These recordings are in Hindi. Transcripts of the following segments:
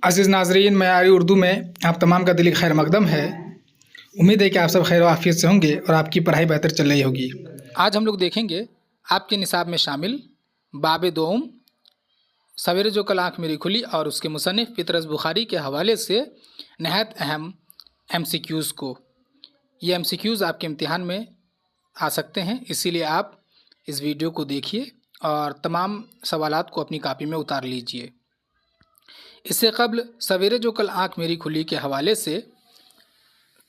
अज़ीज़ नाज़रीन, मयारी उर्दू में आप तमाम का दिली खैर मकदम है। उम्मीद है कि आप सब खैर आफियत से होंगे और आपकी पढ़ाई बेहतर चल रही होगी। आज हम लोग देखेंगे आपके निसाब में शामिल बाब दोम सवेरे जो कल आँख मेरी खुली और उसके मुसन्निफ़ पितरस बुखारी के हवाले से नहायत अहम MCQs को। ये MCQs आपके इम्तिहान में आ सकते हैं, इसीलिए आप इस वीडियो को देखिए और तमाम सवालात को अपनी कापी में उतार लीजिए। इससे कबल सवेरे जो कल आँख मेरी खुली के हवाले से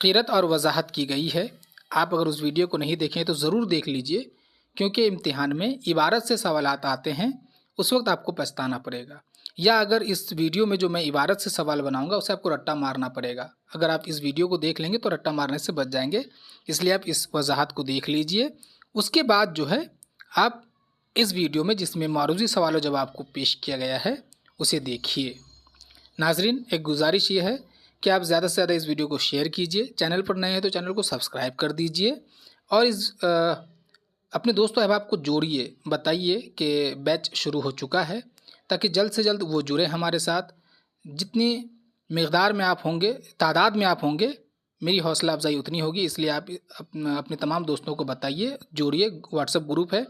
क़ीरत और वजाहत की गई है। आप अगर उस वीडियो को नहीं देखें तो ज़रूर देख लीजिए, क्योंकि इम्तिहान में इबारत से सवालात आते हैं, उस वक्त आपको पछताना पड़ेगा। या अगर इस वीडियो में जो मैं इबारत से सवाल बनाऊंगा उसे आपको रट्टा मारना पड़ेगा। अगर आप इस वीडियो को देख लेंगे तो रट्टा मारने से बच जाएंगे, इसलिए आप इस वजाहत को देख लीजिए। उसके बाद जो है आप इस वीडियो में जिसमें मारूजी सवाल व जवाब को पेश किया गया है उसे देखिए। नाजरीन, एक गुजारिश ये है कि आप ज़्यादा से ज़्यादा इस वीडियो को शेयर कीजिए। चैनल पर नए हैं तो चैनल को सब्सक्राइब कर दीजिए और अपने दोस्तों अहबाब को जोड़िए, बताइए कि बैच शुरू हो चुका है, ताकि जल्द से जल्द वो जुड़े हमारे साथ। जितनी मकदार में आप होंगे, तादाद में आप होंगे, मेरी हौसला अफजाई उतनी होगी। इसलिए आप अपने तमाम दोस्तों को बताइए, जोड़िए। व्हाट्सएप ग्रुप है,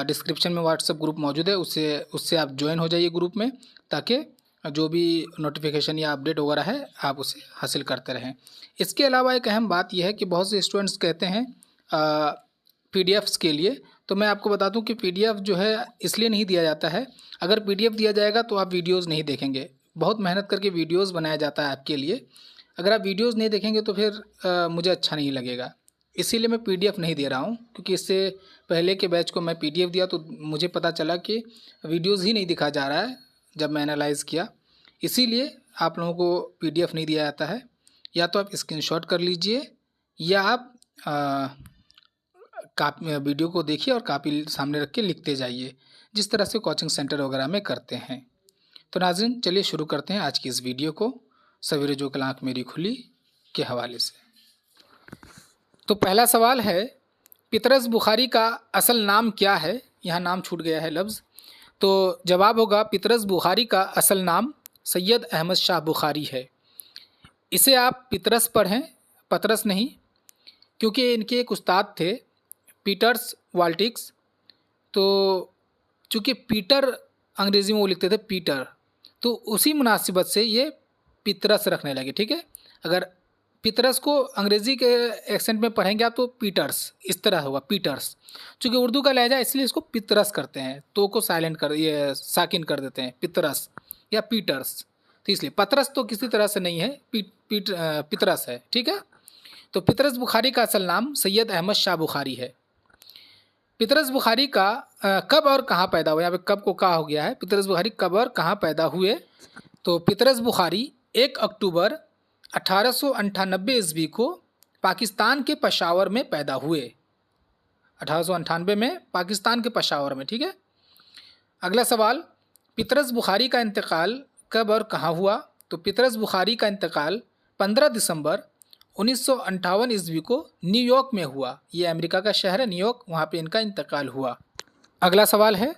डिस्क्रिप्शन में व्हाट्सएप ग्रुप मौजूद है, उससे आप ज्वाइन हो जाइए ग्रुप में, ताकि जो भी नोटिफिकेशन या अपडेट वगैरह है आप उसे हासिल करते रहें। इसके अलावा एक अहम बात यह है कि बहुत से स्टूडेंट्स कहते हैं PDFs के लिए, तो मैं आपको बता दूं कि PDF जो है इसलिए नहीं दिया जाता है। अगर PDF दिया जाएगा तो आप वीडियोज़ नहीं देखेंगे। बहुत मेहनत करके वीडियोज़ बनाया जाता है आपके लिए। अगर आप वीडियोज़ नहीं देखेंगे तो फिर मुझे अच्छा नहीं लगेगा। इसीलिए मैं PDF नहीं दे रहा हूँ, क्योंकि इससे पहले के बैच को मैं PDF दिया तो मुझे पता चला कि वीडियोज़ ही नहीं दिखा जा रहा है जब मैं एनालाइज़ किया। इसीलिए आप लोगों को PDF नहीं दिया जाता है। या तो आप स्क्रीनशॉट कर लीजिए या आप वीडियो को देखिए और कापी सामने रख के लिखते जाइए, जिस तरह से कोचिंग सेंटर वगैरह में करते हैं। तो नाज़रीन, चलिए शुरू करते हैं आज की इस वीडियो को सवेरे जो कल आँख मेरी खुली के हवाले से। तो पहला सवाल है, पितरस बुखारी का असल नाम क्या है? यहाँ नाम छूट गया है लफ्ज़, तो जवाब होगा पितरस बुखारी का असल नाम सैयद अहमद शाह बुखारी है। इसे आप पितरस पढ़ें, पतरस नहीं, क्योंकि इनके एक उस्ताद थे पीटर्स वाल्टिक्स। तो चूँकि पीटर अंग्रेज़ी में वो लिखते थे पीटर, तो उसी मुनासिबत से ये पितरस रखने लगे। ठीक है, अगर पितरस को अंग्रेज़ी के एक्सेंट में पढ़ेंगे आप तो पीटर्स, इस तरह होगा पीटर्स। चूँकि उर्दू का लहजा इसलिए इसको पितरस करते हैं, तो को साइलेंट कर, ये साकिन कर देते हैं, पितरस या पीटर्स। तो इसलिए पतरस तो किसी तरह से नहीं है, पितरस है। ठीक है, तो पितरस बुखारी का असल नाम सैयद अहमद शाह बुखारी है। पितरस बुखारी का कब और कहाँ पैदा हुआ? यहाँ पे कब को कहा हो गया है। पितरस बुखारी कब और कहाँ पैदा हुए? तो पितरस बुखारी 1 अक्टूबर 1898 ईस्वी को पाकिस्तान के पेशावर में पैदा हुए। 1898 में पाकिस्तान के पेशावर में। ठीक है, अगला सवाल, पितरस बुखारी का इंतकाल कब और कहाँ हुआ? तो पितरस बुखारी का इंतकाल 15 दिसंबर 1958 ईस्वी को न्यूयॉर्क में हुआ। ये अमेरिका का शहर है न्यूयॉर्क, वहाँ पे इनका इंतकाल हुआ। अगला सवाल है,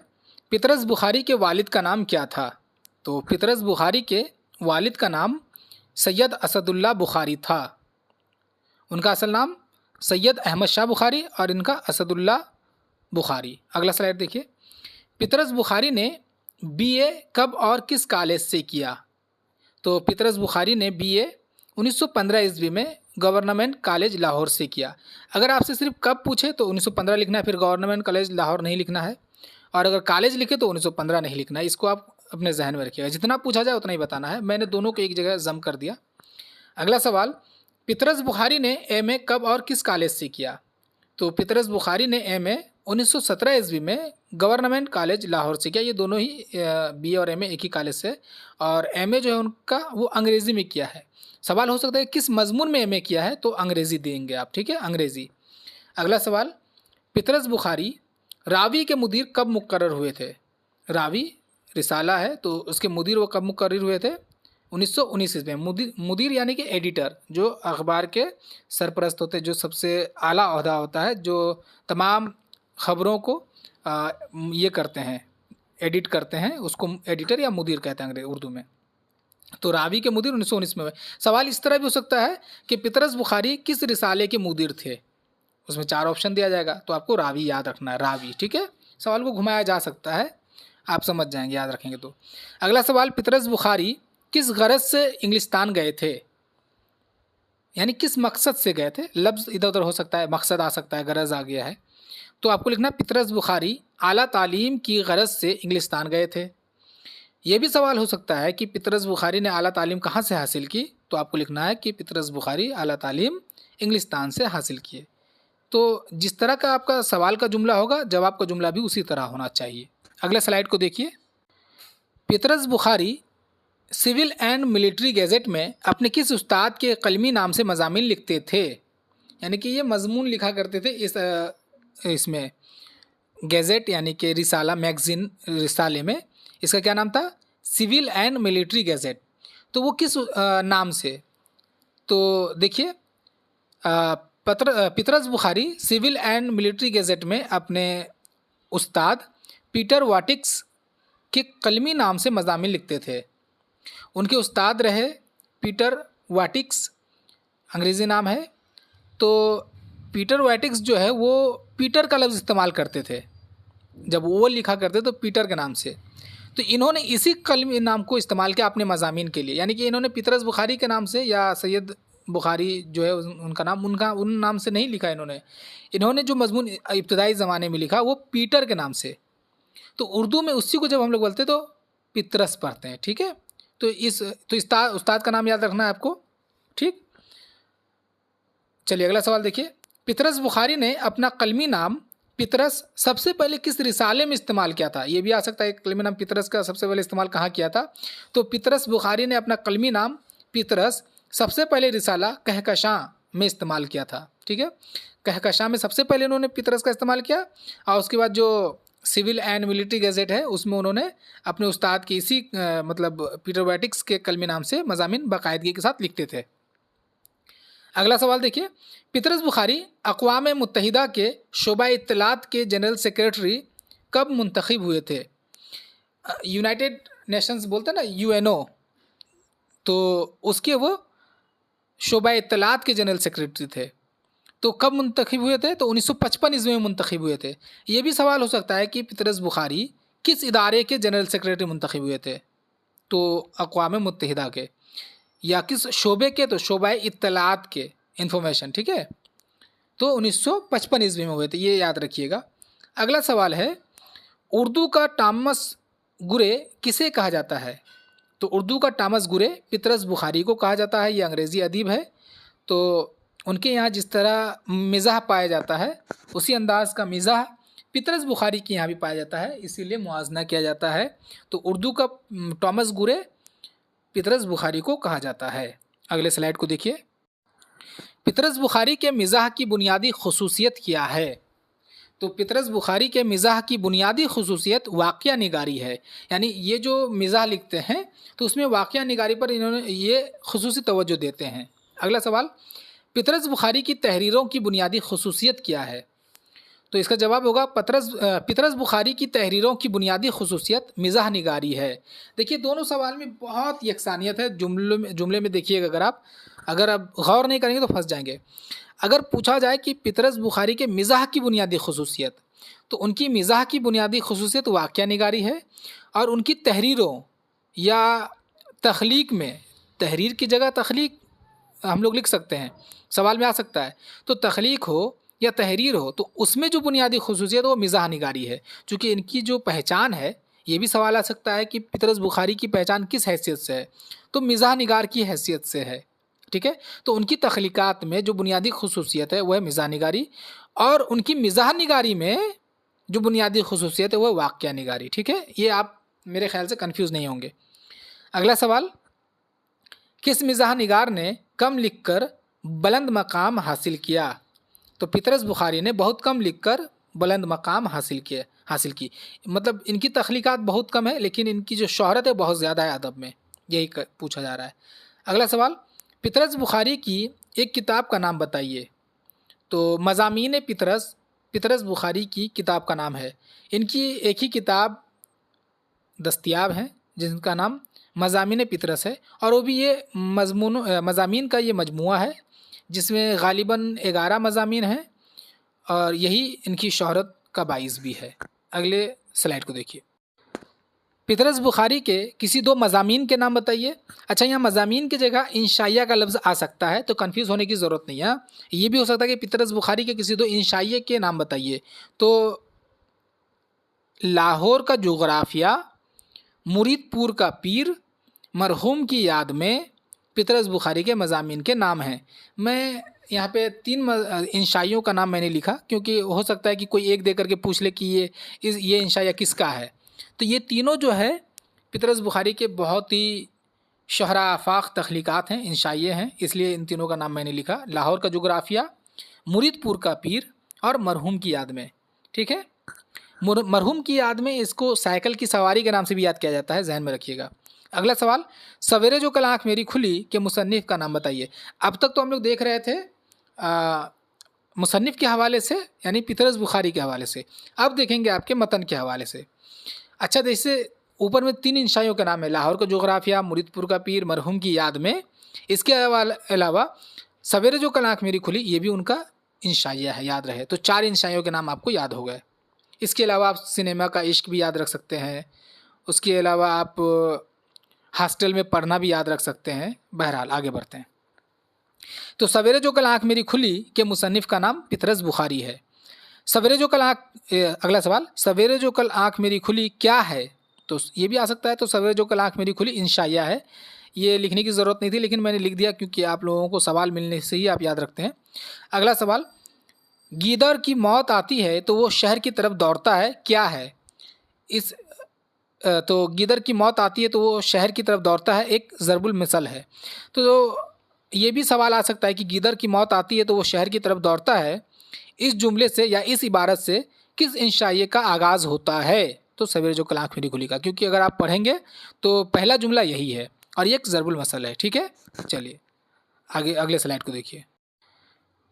पितरस बुखारी के वालिद का नाम क्या था? तो पितरस बुखारी के वालिद का नाम सैयद असदुल्ला बुखारी था। उनका असल नाम सैयद अहमद शाह बुखारी और इनका असदुल्ला बुखारी। अगला स्लाइड देखिए, पितरस बुखारी ने BA कब और किस कॉलेज से किया? तो पितरस बुखारी ने BA 1915 ईस्वी में गवर्नमेंट कॉलेज लाहौर से किया। अगर आपसे सिर्फ कब पूछे तो 1915 लिखना है, फिर गवर्नमेंट कॉलेज लाहौर नहीं लिखना है, और अगर कॉलेज लिखे तो 1915 नहीं लिखना है। इसको आप अपने जहन में रखिएगा, जितना पूछा जाए उतना ही बताना है। मैंने दोनों को एक जगह जम कर दिया। अगला सवाल, पितरस बुखारी ने MA कब और किस कॉलेज से किया? तो पितरस बुखारी ने MA 1917 ईस्वी में गवर्नमेंट कॉलेज लाहौर से किया। ये दोनों ही BA और MA एक ही कॉलेज से, और MA जो है उनका वो अंग्रेज़ी में किया है। सवाल हो सकता है किस मजमून में MA किया है, तो अंग्रेज़ी देंगे आप। ठीक है, अंग्रेज़ी। अगला सवाल, पितरस बुखारी रावी के मुदीर कब मुकर्रर हुए थे? रावी रिसाला है, तो उसके मुदीर वो कब मुकर्रर हुए थे? 1919 ईस्वी में। मुदीर यानी कि एडिटर, जो अखबार के सरपरस्त होते हैं, जो सबसे आला ओहदा होता है, जो तमाम ख़बरों को ये करते हैं, एडिट करते हैं, उसको एडिटर या मुदीर कहते हैं उर्दू में। तो रावी के मुदीर 1919 में हुए। सवाल इस तरह भी हो सकता है कि पितरस बुखारी किस रिसाले के मुदीर थे, उसमें 4 ऑप्शन दिया जाएगा, तो आपको रावी याद रखना है, रावी, ठीक है। सवाल को घुमाया जा सकता है, आप समझ जाएंगे याद रखेंगे तो। अगला सवाल, पितरस बुखारी किस गरज से इंग्लिस्तान गए थे, यानी किस मकसद से गए थे। लफ्ज़ इधर उधर हो सकता है, मकसद आ सकता है, गरज आ गया है, तो आपको लिखना पितरस बुखारी आला तालीम की गरज से इंग्लिस्तान गए थे। ये भी सवाल हो सकता है कि पितरस बुखारी ने आला तालीम कहाँ से हासिल की, तो आपको लिखना है कि पितरस बुखारी आला तालीम इंग्लिस्तान से हासिल किए। तो जिस तरह का आपका सवाल का जुमला होगा, जवाब का जुमला भी उसी तरह होना चाहिए। अगले स्लाइड को देखिए। Patras Bukhari civil and military gazette में अपने किस उस्ताद के कलमी नाम से मज़ामीन लिखते थे, यानी कि ये मजमून लिखा करते थे इसमें गैजेट यानी कि रिसाला मैगज़ीन रिसाले में, इसका क्या नाम था, सिविल एंड मिलिट्री गैजेट। तो वो किस नाम से, तो देखिए Patras Bukhari civil and military gazette में अपने उस्ताद पीटर वाटिक्स के कलमी नाम से मज़ामीन लिखते थे। उनके उस्ताद रहे पीटर वाटिक्स, अंग्रेज़ी नाम है। तो पीटर वाटिक्स जो है वो पीटर का लफ्ज़ इस्तेमाल करते थे, जब वो लिखा करते तो पीटर के नाम से। तो इन्होंने इसी कलमी नाम को इस्तेमाल किया अपने मज़ामीन के लिए, यानी कि इन्होंने पितरस बुखारी के नाम से या सैयद बुखारी जो है उनका नाम उन नाम से नहीं लिखा इन्होंने जो मजमून इब्तदाई ज़माने में लिखा वो पीटर के नाम से। तो उर्दू में उसी को जब हम लोग बोलते तो पितरस पढ़ते हैं, ठीक है। तो उस्ताद का नाम याद रखना है आपको, ठीक। चलिए अगला सवाल देखिए। पितरस बुखारी ने अपना कलमी नाम पितरस सबसे पहले किस रिसाले में इस्तेमाल किया था, ये भी आ सकता है कलमी नाम पितरस का सबसे पहले इस्तेमाल कहाँ किया था। तो पितरस बुखारी ने अपना कलमी नाम पितरस सबसे पहले रिसाला कहकशां में इस्तेमाल किया था, ठीक है। कहकशां में सबसे पहले उन्होंने पितरस का इस्तेमाल किया, और उसके बाद जो सिविल एंड मिलिट्री गैजेट है उसमें उन्होंने अपने उस्ताद की इसी मतलब पीटर वाटिक्स के कलमी नाम से मज़ामीन बाकायदगी के साथ लिखते थे। अगला सवाल देखिए। पितरस बुखारी अक़वाम मुत्तहिदा के शोबा इत्तलात के जनरल सेक्रेटरी कब मुंतखब हुए थे। यूनाइटेड नेशंस बोलते हैं ना, यूएनओ, तो उसके वो शोबा इत्तलात के जनरल सेक्रेटरी थे। तो कब मुंतखब हुए थे, तो 1955 ईस्वी में मुंतखब हुए थे। ये भी सवाल हो सकता है कि पितरस बुखारी किस इदारे के जनरल सेक्रेटरी मुंतखब हुए थे, तो अक़वाम मुत्तहिदा के, या किस शोबे के, तो शोबा इत्तलात के इंफॉर्मेशन, ठीक है। तो 1955 ईस्वी में हुए थे, ये याद रखिएगा। अगला सवाल है, उर्दू का टॉमस गुरे किसे कहा जाता है। तो उर्दू का टॉमस गुरे पितरस बुखारी को कहा जाता है, ये अंग्रेज़ी अदीब है। तो उनके यहाँ जिस तरह मिज़ाह पाया जाता है उसी अंदाज़ का मिज़ाह पितरस बुखारी के यहाँ भी पाया जाता है, इसीलिए मुआजना किया जाता है। तो उर्दू का टॉमस गुरे पितरस बुखारी को कहा जाता है। अगले स्लाइड को देखिए। पितरस बुखारी के मिज़ाह की बुनियादी खसूसियत क्या है। तो पितरस बुखारी के मिज़ाह की बुनियादी खसूसियत वाक़या निगारी है, यानी ये जो मिज़ाह लिखते हैं तो उसमें वाक़या निगारी पर इन्होंने ये खसूसी तवज्जो देते हैं। अगला सवाल, पितरस बुखारी की तहरीरों की बुनियादी खसूसियत क्या है। तो इसका जवाब होगा पितरस बुखारी की तहरीरों की बुनियादी खसूसियत मिज़ाह निगारी है। देखिए दोनों सवाल में बहुत यकसानियत है, जुमले में देखिएगा, अगर आप गौर नहीं करेंगे तो फंस जाएंगे। अगर पूछा जाए कि पितरस बुखारी के मिज़ाह की बुनियादी खसूसियत, तो उनकी मिज़ाह की बुनियादी खसूसियत वाक़या निगारी है, और उनकी तहरीरों या तख्लीक में, तहरीर की जगह तख्लीक हम लोग लिख सकते हैं, सवाल में आ सकता है, तो तख्लीक हो या तहरीर हो तो उसमें जो बुनियादी खसूसियत वो मिज़ाह निगारी है। चूँकि इनकी जो पहचान है, ये भी सवाल आ सकता है कि पितरस बुखारी की पहचान किस हैसियत से है, तो मिज़ाह निगार की हैसियत से है, ठीक है। तो उनकी तख्लीक़ात में जो बुनियादी खसूसियत है वह है मिज़ाह निगारी, और उनकी मिज़ाह निगारी में जो बुनियादी खसूसियत है वह वाक़या निगारी, ठीक है। ये आप मेरे ख्याल से कन्फ्यूज़ नहीं होंगे। अगला सवाल, किस मिज़ाह निगार ने कम लिखकर बुलंद मकाम हासिल किया। तो पितरस बुखारी ने बहुत कम लिखकर बुलंद मकाम हासिल की, मतलब इनकी तख्लीक़ात बहुत कम है लेकिन इनकी जो शोहरत है बहुत ज़्यादा है अदब में, यही पूछा जा रहा है। अगला सवाल, पितरस बुखारी की एक किताब का नाम बताइए। तो मज़ामीन पितरस बुखारी की किताब का नाम है। इनकी एक ही किताब दस्तयाब है जिनका नाम मज़ामीन पितरस है, और वो भी ये मज़ामीन का ये मजमुआ है जिसमें ग़ालिबन 11 मज़ामीन हैं, और यही इनकी शोहरत का बाइस भी है। अगले स्लाइड को देखिए। पितरस बुखारी के किसी 2 मज़ामीन के नाम बताइए। अच्छा, यहाँ मज़ामीन की जगह इंशाइया का लफ्ज़ आ सकता है, तो कन्फ्यूज़ होने की ज़रूरत नहीं है। ये भी हो सकता है कि पितरस बुखारी के किसी 2 इंशाइये के नाम बताइए। तो लाहौर का जोग्राफिया, मुरीदपुर का पीर, मरहूम की याद में पितरस बुखारी के मज़ामीन के नाम हैं। मैं यहाँ पे 3 इंशाइयों का नाम मैंने लिखा, क्योंकि हो सकता है कि कोई एक दे करके पूछ ले कि ये इंशाइया किसका है। तो ये तीनों जो है पितरस बुखारी के बहुत ही शहरा आफाक तख्लीक़ात हैं, इंशाइये हैं, इसलिए इन तीनों का नाम मैंने लिखा। लाहौर का जोग्राफिया, मुरीदपुर का पीर और मरहूम की याद में। ठीक है, मरहूम की याद में इसको साइकिल की सवारी के नाम से भी याद किया जाता है, जहन में रखिएगा। अगला सवाल, सवेरे जो कल आँख मेरी खुली के मुसन्निफ़ का नाम बताइए। अब तक तो हम लोग देख रहे थे मुसन्निफ़ के हवाले से, यानी पितरस बुखारी के हवाले से। अब देखेंगे आपके मतन के हवाले से। अच्छा, जैसे ऊपर में 3 इंशाइयों का नाम है, लाहौर का जोग्राफिया, मुरीदपुर का पीर, मरहूम की याद में। इसके अलावा सवेरे जो कल आँख मेरी खुली, ये भी उनका इंशाइया है, याद रहे। तो 4 इंशाइयों के नाम आपको याद हो गए। इसके अलावा आप सिनेमा का इश्क भी याद रख सकते हैं। उसके अलावा आप हॉस्टल में पढ़ना भी याद रख सकते हैं। बहरहाल आगे बढ़ते हैं। तो सवेरे जो कल आँख मेरी खुली के मुसन्निफ़ का नाम पितरस बुखारी है। सवेरे जो कल अगला सवाल, सवेरे जो कल आँख मेरी खुली क्या है? तो ये भी आ सकता है। तो सवेरे जो कल आँख मेरी खुली इंशाइया है। ये लिखने की ज़रूरत नहीं थी, लेकिन मैंने लिख दिया क्योंकि आप लोगों को सवाल मिलने से ही आप याद रखते हैं। अगला सवाल, गीदड़ की मौत आती है तो वो शहर की तरफ दौड़ता है, क्या है? तो गीदड़ की मौत आती है तो वो शहर की तरफ दौड़ता है, एक ज़रबुल मिसल है। तो ये भी सवाल आ सकता है कि गीदड़ की मौत आती है तो वो शहर की तरफ दौड़ता है, इस जुमले से या इस इबारत से किस इंशाइये का आगाज़ होता है? तो सवेरे जो कल आँख मेरी खुली का, क्योंकि अगर आप पढ़ेंगे तो पहला जुमला यही है और ये एक ज़रबुल मसल है। ठीक है, चलिए आगे अगले स्लाइड को देखिए।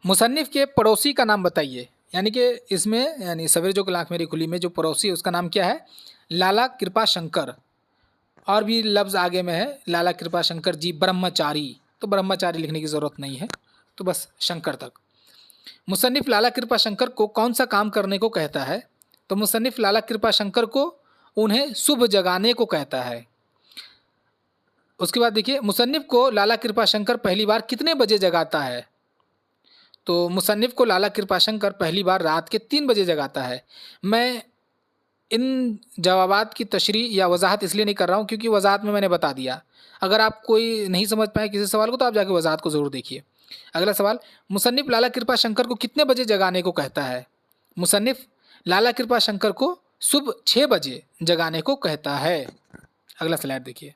मुसन्निफ़ के पड़ोसी का नाम बताइए। यानी कि इसमें, यानी सवेरे जो कल आँख मेरी खुली में जो पड़ोसी है उसका नाम क्या है? लाला कृपा शंकर। और भी लफ्ज़ आगे में है, लाला कृपा शंकर जी ब्रह्मचारी। तो ब्रह्मचारी लिखने की ज़रूरत नहीं है, तो बस शंकर तक। मुसन्निफ़ लाला कृपा शंकर को कौन सा काम करने को कहता है? तो मुसन्निफ़ लाला कृपा शंकर को उन्हें शुभ जगाने को कहता है। उसके बाद देखिए, मुसन्निफ़ को लाला कृपा शंकर पहली बार कितने बजे जगाता है? तो मुसन्निफ़ को लाला कृपा शंकर पहली बार रात के 3 बजे जगाता है। मैं इन जवाबात की तशरीह या वजाहत इसलिए नहीं कर रहा हूँ क्योंकि वजाहत में मैंने बता दिया। अगर आप कोई नहीं समझ पाए किसी सवाल को तो आप जाके वजाहत को ज़रूर देखिए। अगला सवाल, मुसन्निफ़ लाला कृपा शंकर को कितने बजे जगाने को कहता है? मुसन्निफ़ लाला कृपा शंकर को सुबह 6 बजे जगाने को कहता है। अगला स्लाइड देखिए।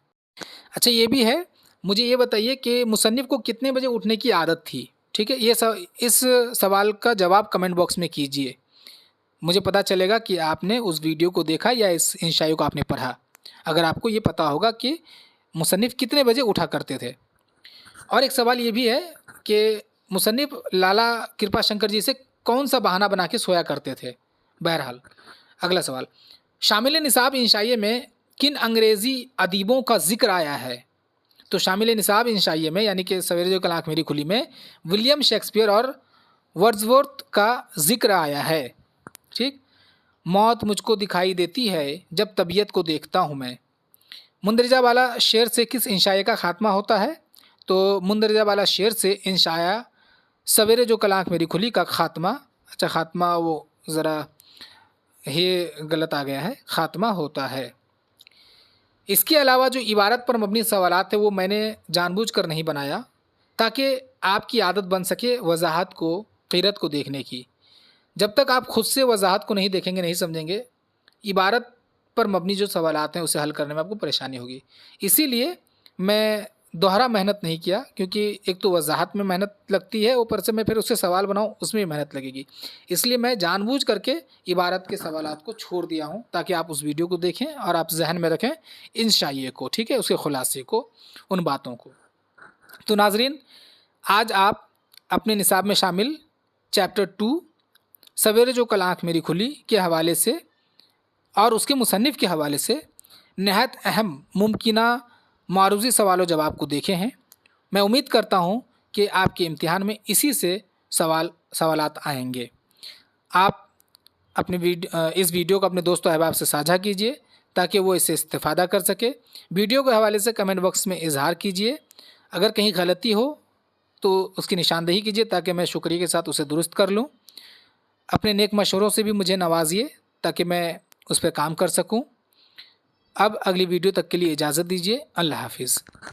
अच्छा, ये भी है, मुझे ये बताइए कि मुसन्निफ़ को कितने बजे उठने की आदत थी? ठीक है, इस सवाल का जवाब कमेंट बॉक्स में कीजिए। मुझे पता चलेगा कि आपने उस वीडियो को देखा या इस इंशाइयों को आपने पढ़ा, अगर आपको ये पता होगा कि मुसन्निफ़ कितने बजे उठा करते थे। और एक सवाल ये भी है कि मुसन्निफ़ लाला कृपा शंकर जी से कौन सा बहाना बना के सोया करते थे। बहरहाल अगला सवाल, शामिल निसाब इंशाइये में किन अंग्रेज़ी अदीबों का ज़िक्र आया है? तो शामिल निसाब इंशाइये में, यानी कि सवेरे जो कल आँख मेरी खुली में, विलियम शेक्सपियर और वर्ड्सवर्थ का ज़िक्र आया है। ठीक, मौत मुझको दिखाई देती है जब तबीयत को देखता हूँ मैं। मुंदरजा वाला शेर से किस इंशाइये का ख़ात्मा होता है? तो मुंदरजा वाला शेर से इंशाया सवेरे जो कल आँख मेरी खुली का ख़ात्मा, अच्छा ख़ात्मा वो ज़रा ये गलत आ गया है, ख़ात्मा होता है। इसके अलावा जो इबारत पर मबनी सवालात है वो मैंने जानबूझकर नहीं बनाया ताकि आपकी आदत बन सके वजाहत को, क़ीरत को देखने की। जब तक आप खुद से वजाहत को नहीं देखेंगे, नहीं समझेंगे, इबारत पर मबनी जो सवालात हैं उसे हल करने में आपको परेशानी होगी। इसीलिए मैं दोहरा मेहनत नहीं किया, क्योंकि एक तो वजाहत में मेहनत लगती है, ऊपर से मैं फिर उससे सवाल बनाऊँ उसमें भी मेहनत लगेगी। इसलिए मैं जानबूझ करके इबारत के सवालात को छोड़ दिया हूँ ताकि आप उस वीडियो को देखें और आप जहन में रखें इंशाइये को, ठीक है, उसके खुलासे को, उन बातों को। तो नाजरीन, आज आप अपने निसाब में शामिल चैप्टर 2 सवेरे जो कल आँख मेरी खुली के हवाले से और उसके मुसन्निफ़ के हवाले से नहायत अहम मुमकिना मारूजी सवाल व जवाब को देखे हैं। मैं उम्मीद करता हूँ कि आपके इम्तिहान में इसी से सवालात आएंगे। आप इस वीडियो को अपने दोस्तों अहबाब से साझा कीजिए ताकि वो इससे इस्तेफ़ादा कर सके। वीडियो के हवाले से कमेंट बॉक्स में इजहार कीजिए। अगर कहीं गलती हो तो उसकी निशानदेही कीजिए ताकि मैं शुक्रिया के साथ उसे दुरुस्त कर लूँ। अपने नेक मशवरों से भी मुझे नवाजिए ताकि मैं उस पर काम कर सकूँ। अब अगली वीडियो तक के लिए इजाज़त दीजिए। अल्लाह हाफिज़।